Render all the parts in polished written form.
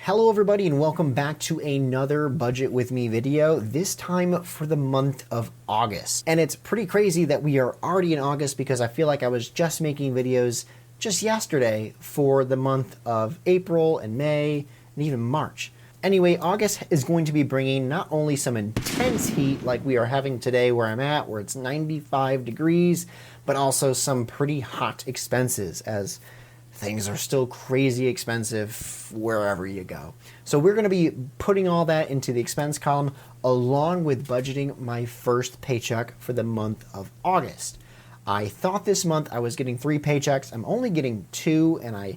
Hello everybody and welcome back to another Budget With Me video, this time for the month of August. And it's pretty crazy that we are already in August because I feel like I was just making videos just yesterday for the month of April and May and even March. Anyway, August is going to be bringing not only some intense heat like we are having today where I'm at, where it's 95 degrees, but also some pretty hot expenses as things are still crazy expensive wherever you go. So we're going to be putting all that into the expense column along with budgeting my first paycheck for the month of August. I thought this month I was getting 3 paychecks. I'm only getting 2, and I,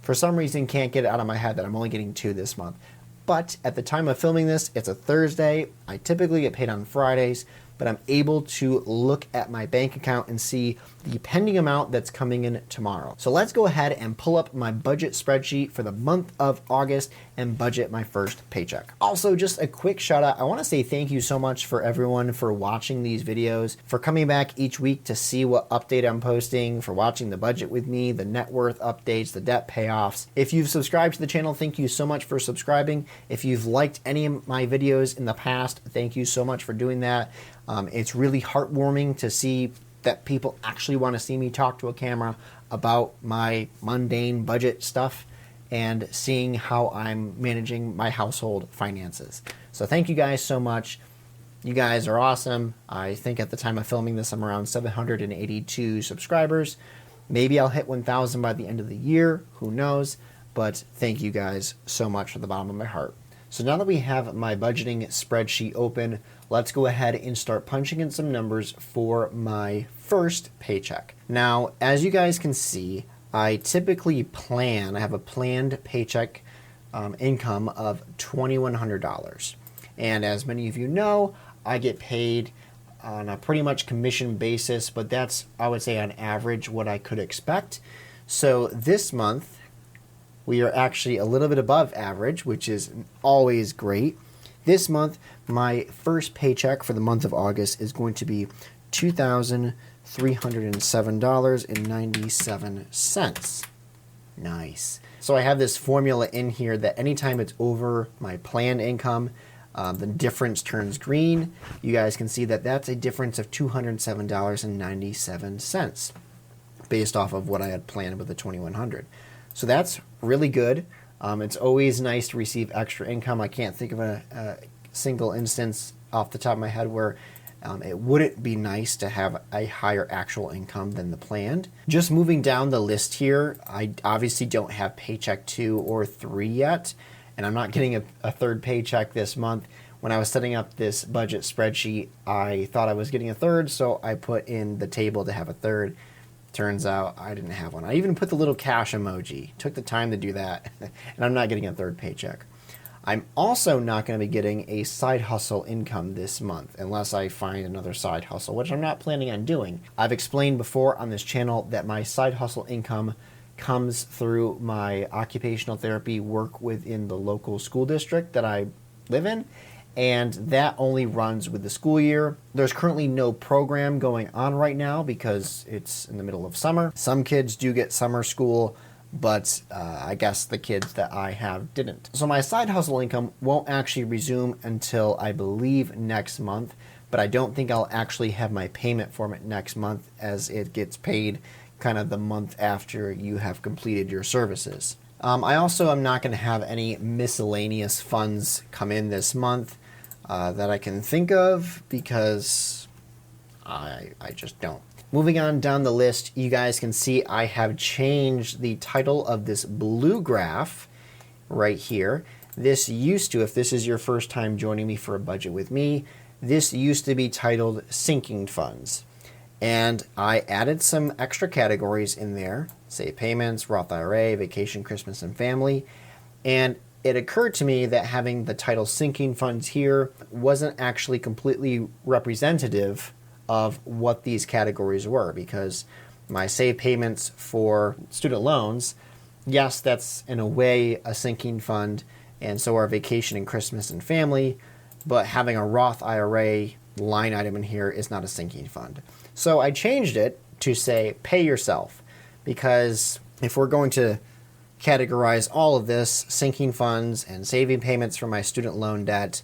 for some reason, can't get it out of my head that I'm only getting 2 this month. But at the time of filming this, it's a Thursday. I typically get paid on Fridays, but I'm able to look at my bank account and see the pending amount that's coming in tomorrow. So let's go ahead and pull up my budget spreadsheet for the month of August and budget my first paycheck. Also, just a quick shout out. I want to say thank you so much for everyone for watching these videos, for coming back each week to see what update I'm posting, for watching the budget with me, the net worth updates, the debt payoffs. If you've subscribed to the channel, thank you so much for subscribing. If you've liked any of my videos in the past, thank you so much for doing that. It's really heartwarming to see that people actually want to see me talk to a camera about my mundane budget stuff and seeing how I'm managing my household finances. So thank you guys so much. You guys are awesome. I think at the time of filming this, I'm around 782 subscribers. Maybe I'll hit 1,000 by the end of the year. Who knows? But thank you guys so much from the bottom of my heart. So now that we have my budgeting spreadsheet open, let's go ahead and start punching in some numbers for my first paycheck. Now, as you guys can see, I typically I have a planned paycheck income of $2,100. And as many of you know, I get paid on a pretty much commission basis, but that's, I would say, on average what I could expect. So this month, we are actually a little bit above average, which is always great. This month, my first paycheck for the month of August is going to be $2,307.97. Nice. So I have this formula in here that anytime it's over my planned income, the difference turns green. You guys can see that that's a difference of $207.97 based off of what I had planned with the $2,100. So that's really good. It's always nice to receive extra income. I can't think of a single instance off the top of my head where it wouldn't be nice to have a higher actual income than the planned. Just moving down the list here, I obviously don't have paycheck 2 or 3 yet, and I'm not getting a third paycheck this month. When I was setting up this budget spreadsheet, I thought I was getting a third, so I put in the table to have a third. Turns out I didn't have one. I even put the little cash emoji. Took the time to do that, and I'm not getting a third paycheck. I'm also not going to be getting a side hustle income this month unless I find another side hustle, which I'm not planning on doing. I've explained before on this channel that my side hustle income comes through my occupational therapy work within the local school district that I live in, and that only runs with the school year. There's currently no program going on right now because it's in the middle of summer. Some kids do get summer school, but I guess the kids that I have didn't. So my side hustle income won't actually resume until I believe next month, but I don't think I'll actually have my payment for it next month as it gets paid kind of the month after you have completed your services. I also am not going to have any miscellaneous funds come in this month that I can think of because I just don't. Moving on down the list, you guys can see I have changed the title of this blue graph right here. This used to, if this is your first time joining me for a budget with me, this used to be titled sinking funds. And I added some extra categories in there, say payments, Roth IRA, vacation, Christmas, and family. And it occurred to me that having the title sinking funds here wasn't actually completely representative of what these categories were, because my save payments for student loans, yes, that's in a way a sinking fund, and so are vacation and Christmas and family, but having a Roth IRA line item in here is not a sinking fund. So I changed it to say pay yourself, because if we're going to categorize all of this, sinking funds and saving payments for my student loan debt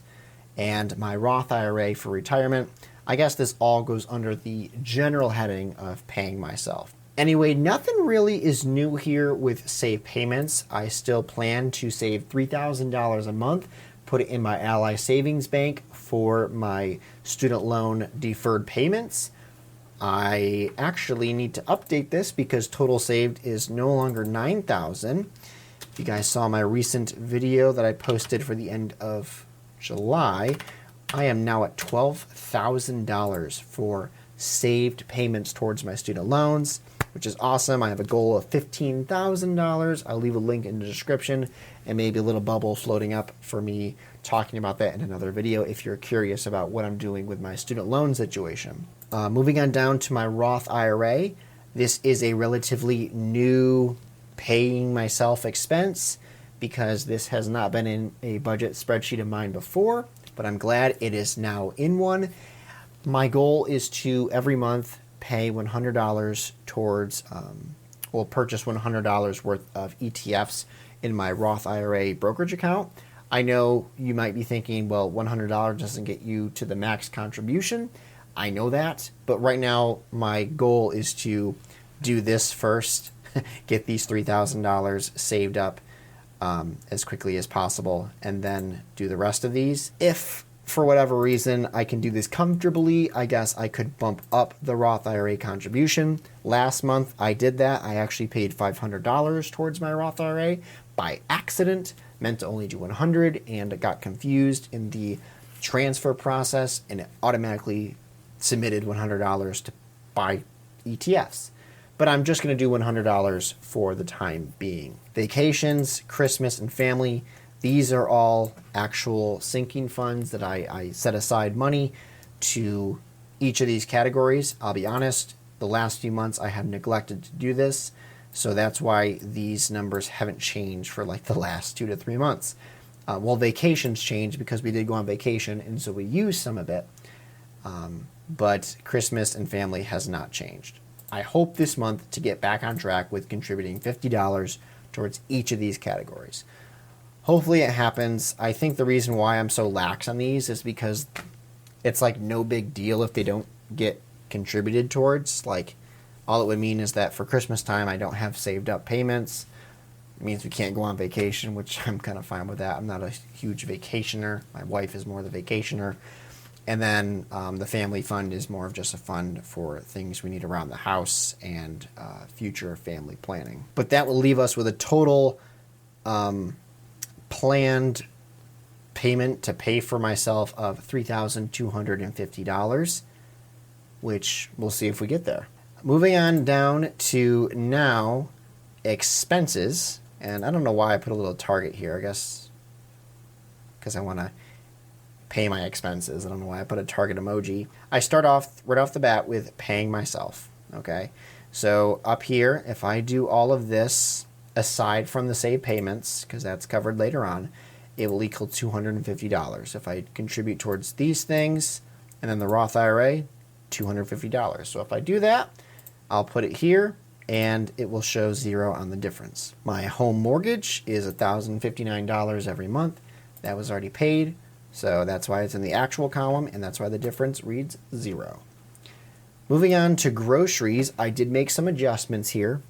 and my Roth IRA for retirement. I guess this all goes under the general heading of paying myself. Anyway, nothing really is new here with save payments. I still plan to save $3,000 a month, put it in my Ally Savings Bank for my student loan deferred payments. I actually need to update this because total saved is no longer $9,000. If you guys saw my recent video that I posted for the end of July, I am now at $12,000 for saved payments towards my student loans, which is awesome. I have a goal of $15,000. I'll leave a link in the description and maybe a little bubble floating up for me talking about that in another video if you're curious about what I'm doing with my student loan situation. Moving on down to my Roth IRA, this is a relatively new paying myself expense because this has not been in a budget spreadsheet of mine before, but I'm glad it is now in one. My goal is to every month pay $100 towards, purchase $100 worth of ETFs in my Roth IRA brokerage account. I know you might be thinking, well, $100 doesn't get you to the max contribution. I know that, but right now my goal is to do this first, get these $3,000 saved up as quickly as possible, and then do the rest of these. If for whatever reason I can do this comfortably, I guess I could bump up the Roth IRA contribution. Last month I did that. I actually paid $500 towards my Roth IRA by accident. Meant to only do $100 and got confused in the transfer process, and it automatically submitted $100 to buy ETFs. But I'm just going to do $100 for the time being. Vacations, Christmas, and family, these are all actual sinking funds that I set aside money to each of these categories. I'll be honest, the last few months I have neglected to do this, so that's why these numbers haven't changed for like the last 2 to 3 months. Vacations changed because we did go on vacation, and so we used some of it. But Christmas and family has not changed. I hope this month to get back on track with contributing $50 towards each of these categories. Hopefully it happens. I think the reason why I'm so lax on these is because it's like no big deal if they don't get contributed towards. Like, all it would mean is that for Christmas time I don't have saved up payments. It means we can't go on vacation, which I'm kind of fine with that. I'm not a huge vacationer. My wife is more the vacationer. And then the family fund is more of just a fund for things we need around the house and future family planning. But that will leave us with a total planned payment to pay for myself of $3,250, which we'll see if we get there. Moving on down to now expenses. And I don't know why I put a little target here. I guess because I want to pay my expenses. I don't know why I put a target emoji. I start off right off the bat with paying myself. Okay, so up here, if I do all of this aside from the save payments, because that's covered later on, it will equal $250. If I contribute towards these things and then the Roth IRA, $250. So if I do that, I'll put it here and it will show 0 on the difference. My home mortgage is $1,059 every month. That was already paid. So that's why it's in the actual column, and that's why the difference reads 0. Moving on to groceries, I did make some adjustments here.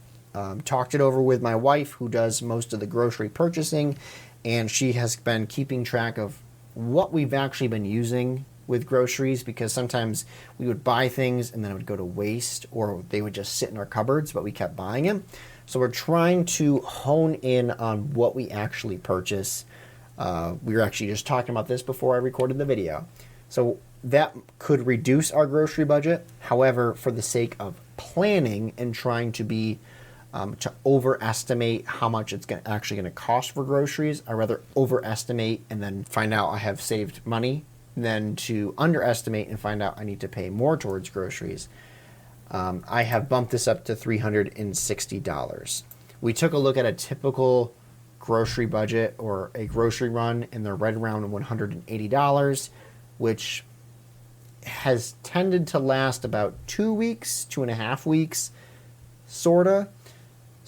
Talked it over with my wife, who does most of the grocery purchasing, and she has been keeping track of what we've actually been using with groceries, because sometimes we would buy things and then it would go to waste, or they would just sit in our cupboards, but we kept buying them. So we're trying to hone in on what we actually purchase. We were actually just talking about this before I recorded the video. So that could reduce our grocery budget. However, for the sake of planning and trying to be to overestimate how much it's actually going to cost for groceries, I'd rather overestimate and then find out I have saved money than to underestimate and find out I need to pay more towards groceries. I have bumped this up to $360. We took a look at a typical grocery budget or a grocery run, and they're right around $180, which has tended to last about 2 weeks, 2.5 weeks, sorta.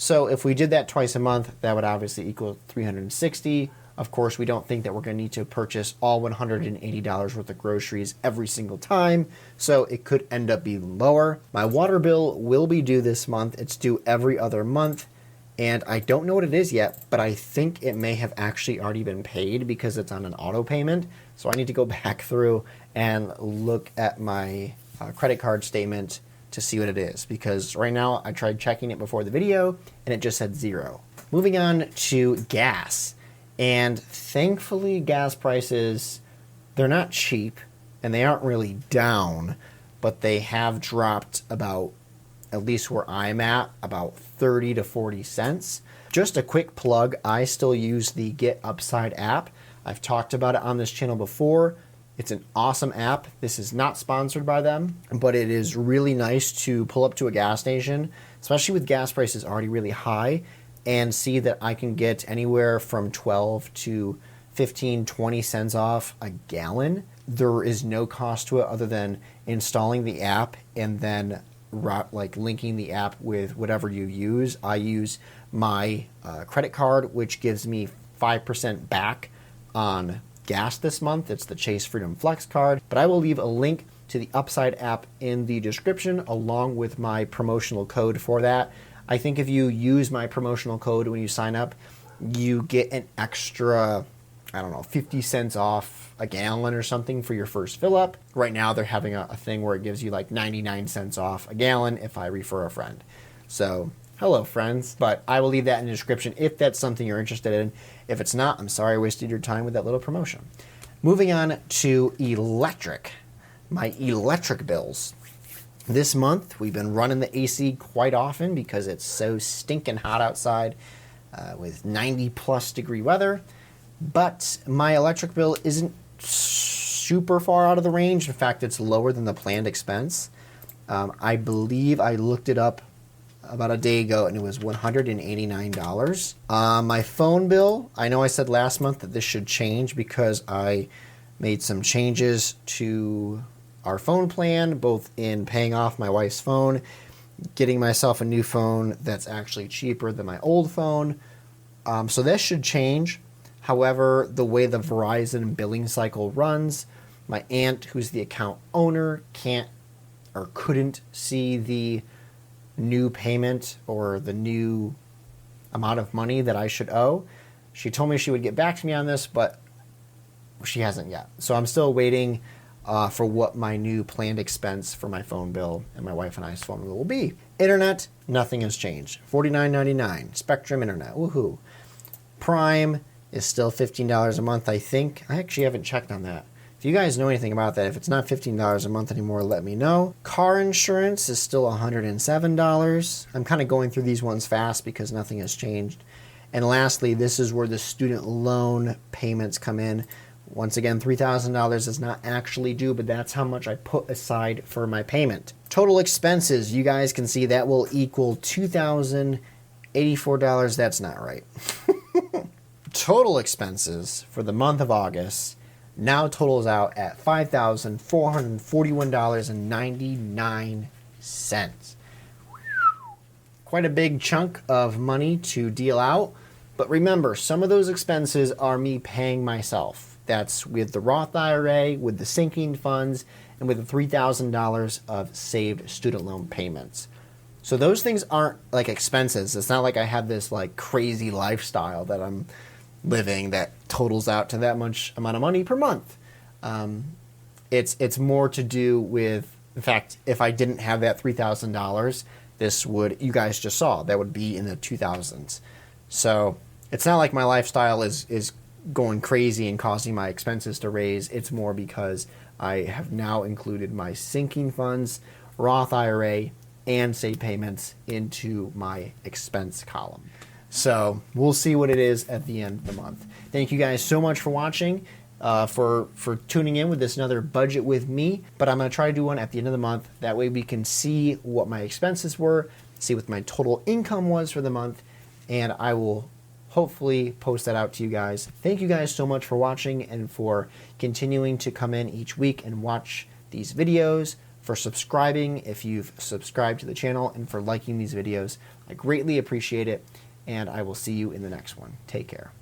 So if we did that twice a month, that would obviously equal $360. Of course, we don't think that we're going to need to purchase all $180 worth of groceries every single time, so it could end up being lower. My water bill will be due this month. It's due every other month, and I don't know what it is yet, but I think it may have actually already been paid because it's on an auto payment. So I need to go back through and look at my credit card statement to see what it is, because right now I tried checking it before the video and it just said 0. Moving on to gas. And thankfully, gas prices, they're not cheap and they aren't really down, but they have dropped about, at least where I'm at, about 30 to 40 cents. Just a quick plug, I still use the Get Upside app. I've talked about it on this channel before. It's an awesome app. This is not sponsored by them, but it is really nice to pull up to a gas station, especially with gas prices already really high, and see that I can get anywhere from 12 to 15, 20 cents off a gallon. There is no cost to it other than installing the app and then linking the app with whatever you use. I use my credit card, which gives me 5% back on gas this month. It's the Chase Freedom Flex card, but I will leave a link to the Upside app in the description along with my promotional code for that. I think if you use my promotional code when you sign up, you get an extra, 50 cents off a gallon or something for your first fill up. Right now they're having a thing where it gives you like 99 cents off a gallon if I refer a friend. So hello friends, but I will leave that in the description if that's something you're interested in. If it's not, I'm sorry I wasted your time with that little promotion. Moving on to electric, my electric bills. This month, we've been running the AC quite often because it's so stinking hot outside with 90+ degree weather. But my electric bill isn't super far out of the range. In fact, it's lower than the planned expense. I believe I looked it up about a day ago and it was $189. My phone bill, I know I said last month that this should change because I made some changes to our phone plan, both in paying off my wife's phone, getting myself a new phone that's actually cheaper than my old phone. So this should change. However, the way the Verizon billing cycle runs, my aunt, who's the account owner, can't or couldn't see the new payment or the new amount of money that I should owe. She told me she would get back to me on this, but she hasn't yet. So I'm still waiting for what my new planned expense for my phone bill and my wife and I's phone bill will be. Internet, nothing has changed. $49.99. Spectrum Internet, woohoo. Prime is still $15 a month, I think. I actually haven't checked on that. If you guys know anything about that, if it's not $15 a month anymore, let me know. Car insurance is still $107. I'm kind of going through these ones fast because nothing has changed. And lastly, this is where the student loan payments come in. Once again, $3,000 is not actually due, but that's how much I put aside for my payment. Total expenses, you guys can see that will equal $2,084. That's not right. Total expenses for the month of August now totals out at $5,441.99. Quite a big chunk of money to deal out, but remember, some of those expenses are me paying myself. That's with the Roth IRA, with the sinking funds, and with the $3,000 of saved student loan payments. So those things aren't like expenses. It's not like I have this like crazy lifestyle that I'm living that totals out to that much amount of money per month. It's more to do with, in fact, if I didn't have that $3,000, this would, you guys just saw, that would be in the 2000s. So it's not like my lifestyle is going crazy and causing my expenses to raise. It's more because I have now included my sinking funds, Roth IRA, and save payments into my expense column. So we'll see what it is at the end of the month. Thank you guys so much for watching, for tuning in with this another budget with me. But I'm going to try to do one at the end of the month. That way we can see what my expenses were, see what my total income was for the month, and I will hopefully post that out to you guys. Thank you guys so much for watching and for continuing to come in each week and watch these videos. for subscribing if you've subscribed to the channel, and for liking these videos. I greatly appreciate it, and I will see you in the next one. Take care.